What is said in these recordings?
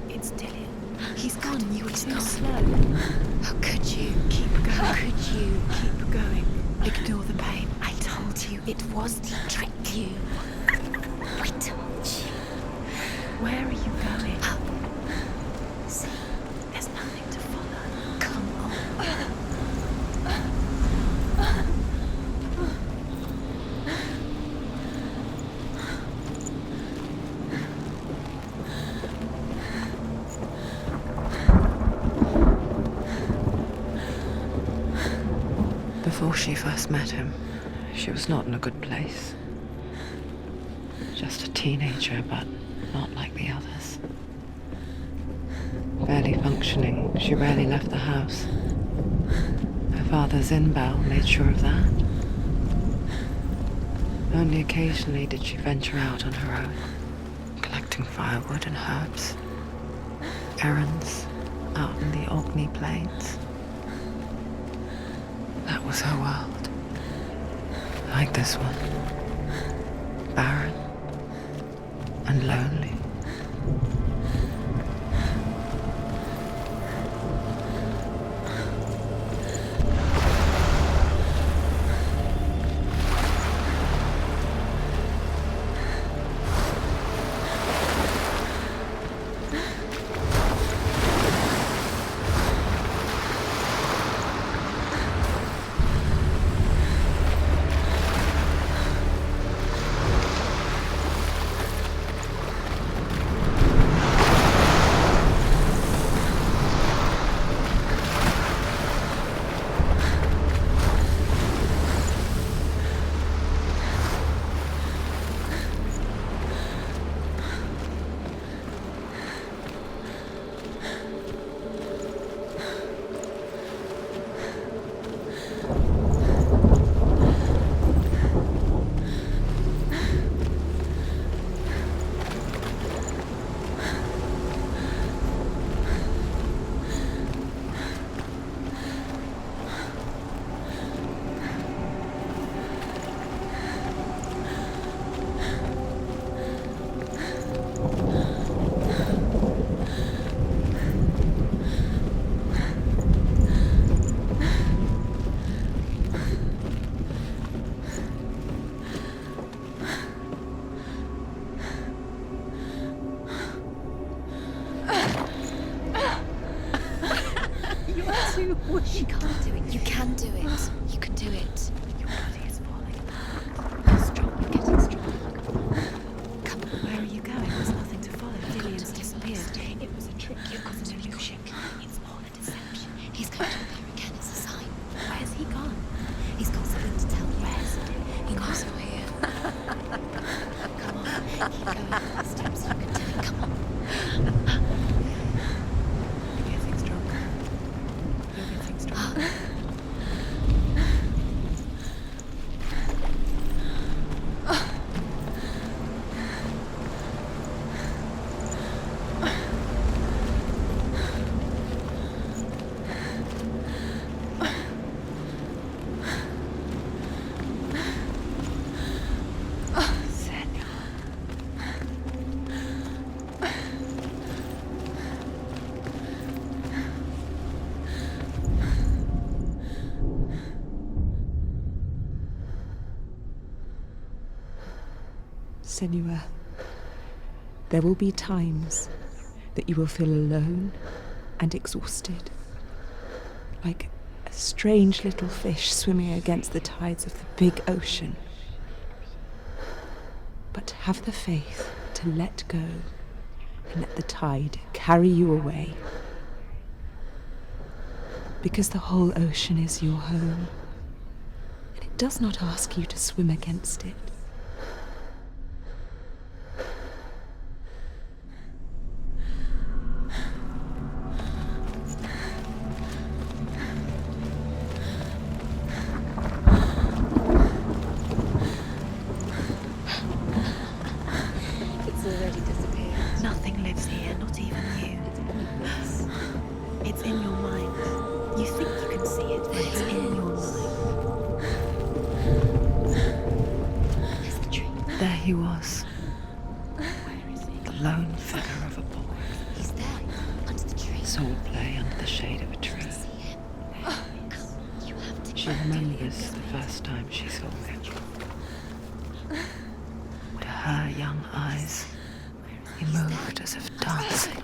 It's Dillian. He's gone. You were too slow. How could you? Keep going. How could you? Keep going. Ignore the pain. I told you it was to trick you. I told you. Where are you going? Up. See, There's nothing to follow. come on. Before she first met him, she was not in a good place. Just a teenager, but not like the others. Barely functioning, she rarely left the house. Her father's in-bell made sure of that. Only occasionally did she venture out on her own, collecting firewood and herbs. Errands out in the Orkney Plains. That was her world. Like this one. Barren and lonely. You can't do it. You can do it. You can do it. Your body is falling. You're strong. You're getting strong. Come on. Where are you going? There's nothing to follow. Dillian's disappeared. It was a trick. It was an illusion. It's all a deception. He's going to appear again. It's a sign. Where's he gone? He's got something to tell you. Where's he? He knows you're here. Come on. Keep going up the steps. You can do it. Come on. You're getting stronger. You're getting stronger. Senua, there will be times that you will feel alone and exhausted, like a strange little fish swimming against the tides of the big ocean. But have the faith to let go and let the tide carry you away, because the whole ocean is your home, and it does not ask you to swim against it. Already disappeared. Nothing lives here, not even you. It's in your mind. You think you can see it, but it's in your mind. There's the tree. There he was, Where is he? lone figure of a boy. He's there, under the tree. Swordplay under the shade of a tree. See him? Come, you have to She remembers the first time she saw him. To her young eyes, he moved as if dancing,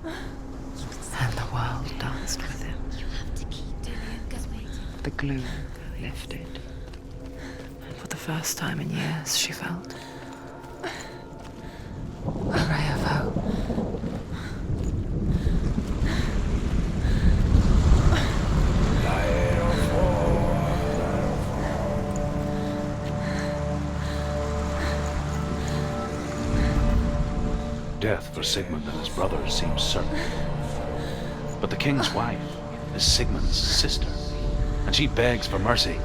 and the world danced with him. You have to keep doing it, because The gloom lifted, and for the first time in years she felt a ray of hope. Death for Sigmund and his brothers seems certain. But the king's wife is Sigmund's sister, and she begs for mercy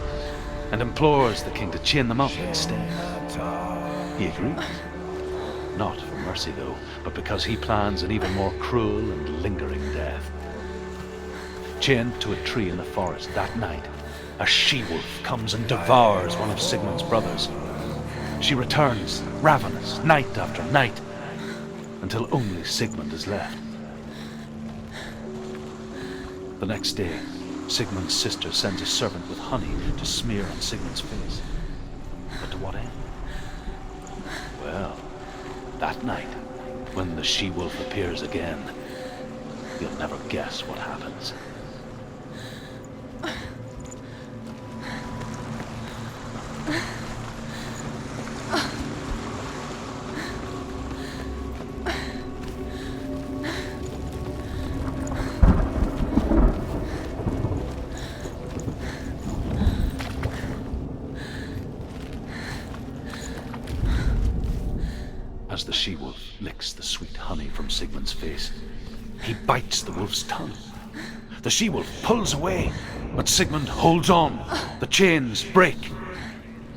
and implores the king to chain them up instead. He agrees. Not for mercy, though, but because he plans an even more cruel and lingering death. Chained to a tree in the forest that night, a she-wolf comes and devours one of Sigmund's brothers. She returns, ravenous, night after night, until only Sigmund is left. The next day, Sigmund's sister sends a servant with honey to smear on Sigmund's face. But to what end? Well, that night, when the she-wolf appears again, you'll never guess what happens. As the she-wolf licks the sweet honey from Sigmund's face, he bites the wolf's tongue. The she-wolf pulls away, but Sigmund holds on. The chains break,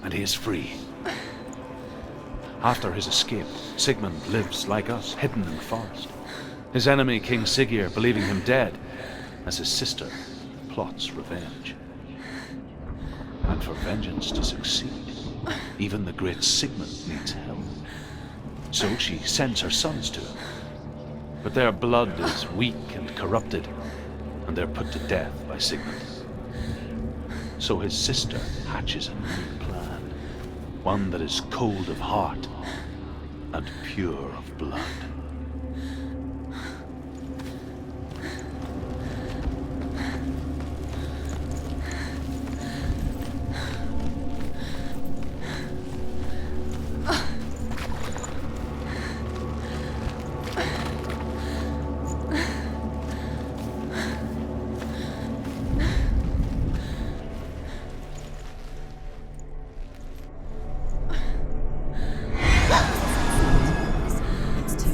and he is free. After his escape, Sigmund lives like us, hidden in the forest. His enemy, King Siggeir, believing him dead, as his sister plots revenge. And for vengeance to succeed, even the great Sigmund needs help. So she sends her sons to him. But their blood is weak and corrupted, and they're put to death by Sigmund. So his sister hatches a new plan, one that is cold of heart and pure of blood. It's too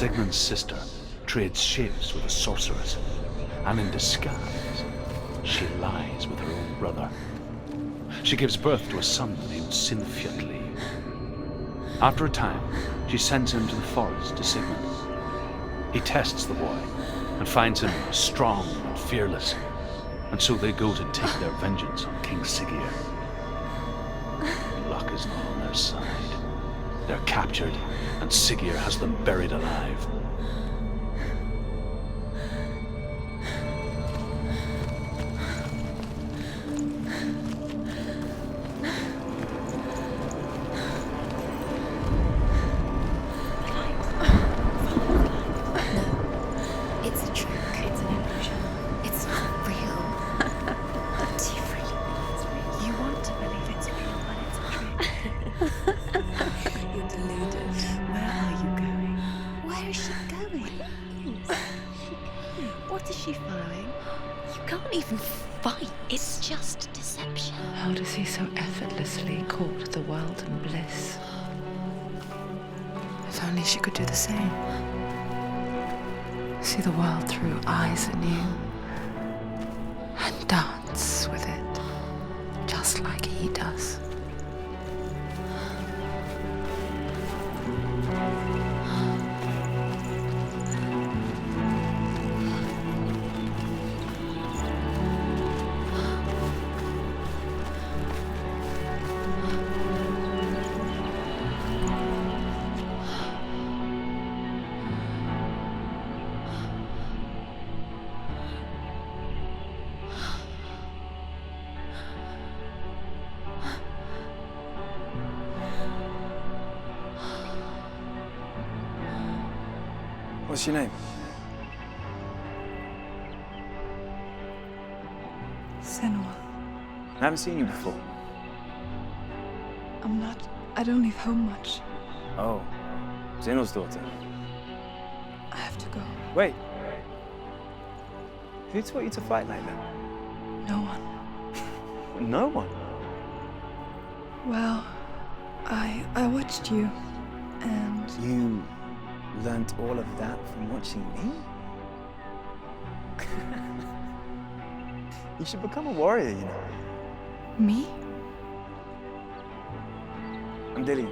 Sigmund's sister trades shapes with a sorceress, and in disguise, she lies with her own brother. She gives birth to a son named Sinfjotli. After a time, she sends him to the forest to Sigmund. He tests the boy and finds him strong and fearless, and so they go to take their vengeance on King Siggeir. Luck is not on their side. They're captured, and Siggeir has them buried alive. It's a trick. It's an illusion. It's not real. But do you really think it's real? You want to believe it's real, but it's a trick. You're deluded. Where are you going? Where is she going? What is she following? You can't even fight. It's just deception. How does he so effortlessly court the world and bliss? If only she could do the same. See the world through eyes anew and dance with it, just like he does. What's your name? Senua. I haven't seen you before. I don't leave home much. Oh, Zeno's daughter. I have to go. Wait. Who taught you to fight like that? No one. No one. Well, I watched you, and You learnt all of that from watching me? You should become a warrior, you know. me? I'm Dillian.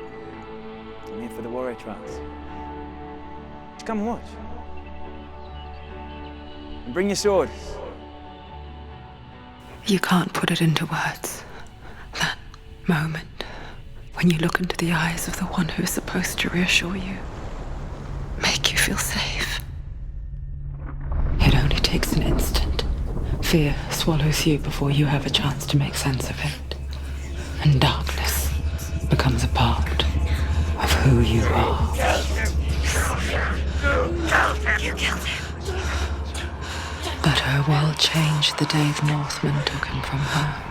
I'm here for the warrior trials. Just come and watch. And bring your sword. You can't put it into words. That moment when you look into the eyes of the one who's supposed to reassure you, make you feel safe. It only takes an instant. Fear swallows you before you have a chance to make sense of it. And darkness becomes a part of who you are. You killed him. But her world changed the day the Northmen took him from her.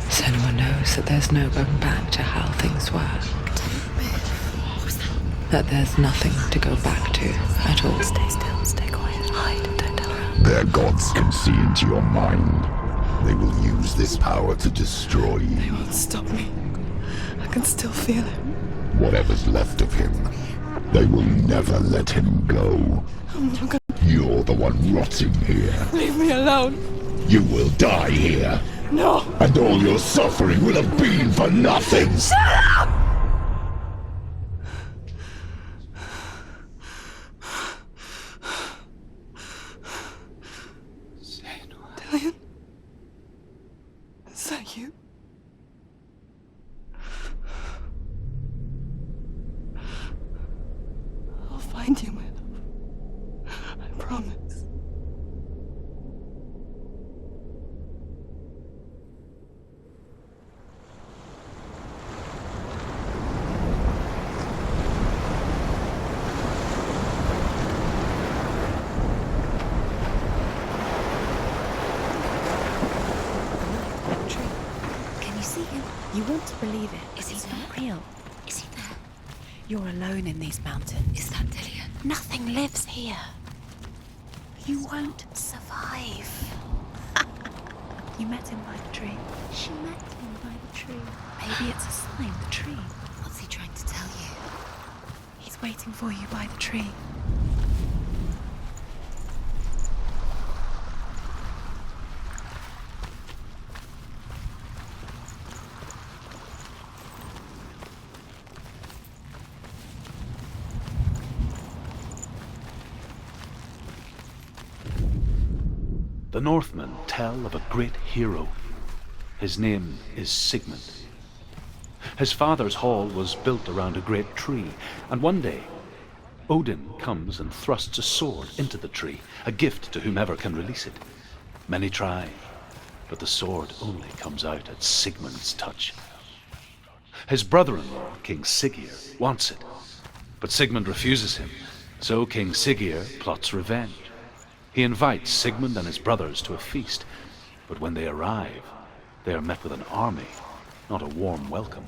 Senua knows that there's no going back to how things were. What was that? That there's nothing to go back to at all. Stay still, stay quiet, hide, don't tell her. Their gods can see into your mind. They will use this power to destroy They you. won't stop me. I can still feel him. Whatever's left of him, they will never let him go. I'm not gonna You're the one rotting here. leave me alone. You will die here. No! And all your suffering will have been for nothing. Dillian? Is that you? I'll find you, my love. I promise. Can you see him? You want to believe it, but Is he it's there? not real. Is he there? You're alone in these mountains. Is that Dillian? Nothing lives here. You won't survive. You met him by the tree. She met him by the tree. Maybe it's a sign, the tree. What's he trying to tell you? He's It's waiting for you by the tree. The Northmen tell of a great hero. His name is Sigmund. His father's hall was built around a great tree, and one day Odin comes and thrusts a sword into the tree, a gift to whomever can release it. Many try, but the sword only comes out at Sigmund's touch. His brother-in-law, King Siggeir, wants it, but Sigmund refuses him, so King Siggeir plots revenge. He invites Sigmund and his brothers to a feast, but when they arrive, they are met with an army, not a warm welcome.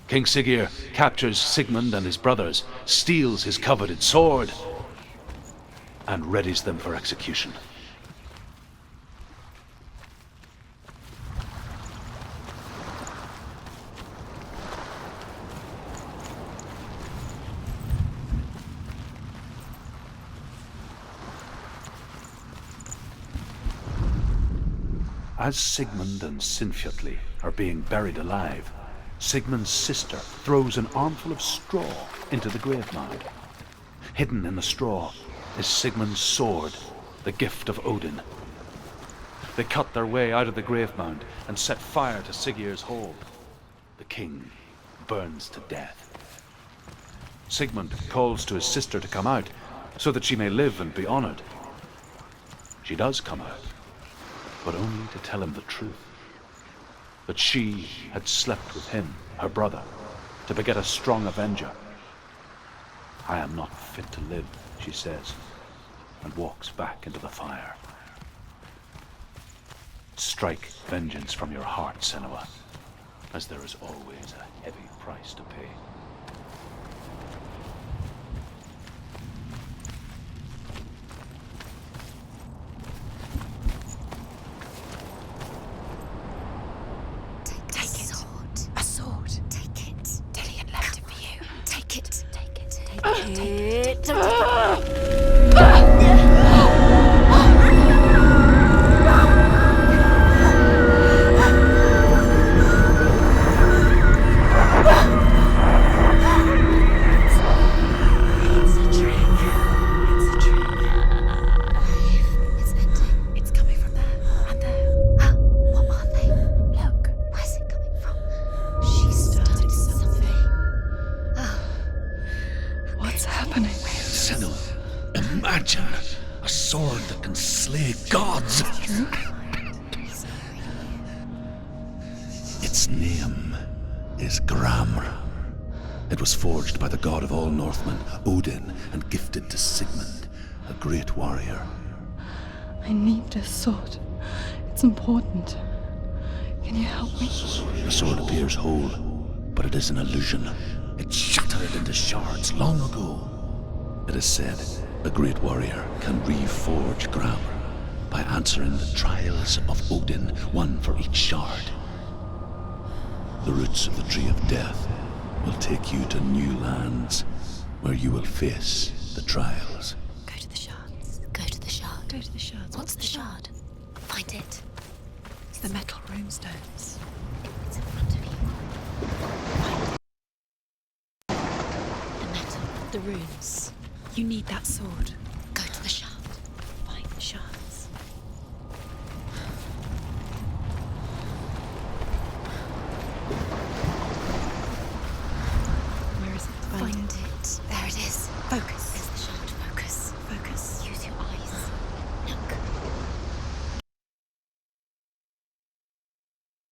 King Siggeir captures Sigmund and his brothers, steals his coveted sword, and readies them for execution. As Sigmund and Sinfjotli are being buried alive, Sigmund's sister throws an armful of straw into the grave mound. Hidden in the straw is Sigmund's sword, the gift of Odin. They cut their way out of the grave mound and set fire to Siggeir's hall. The king burns to death. Sigmund calls to his sister to come out so that she may live and be honored. She does come out, but only to tell him the truth. That she had slept with him, her brother, to beget a strong avenger. I am not fit to live, she says, and walks back into the fire. Strike vengeance from your heart, Senua, as there is always a heavy price to pay. Imagine a sword that can slay gods. Its name is Gramr. It was forged by the god of all Northmen, Odin, and gifted to Sigmund, a great warrior. I need this sword. It's important. Can you help me? The sword appears whole, but it is an illusion. It shattered into shards long ago. It is said a great warrior can reforge Gramr by answering the trials of Odin, one for each shard. The roots of the Tree of Death will take you to new lands where you will face the trials. Go to the shards. Go to the shard. Go to the shards. What's the shard? Find it. It's the metal runestones. It's in front of you. The metal, the runes. You need that sword.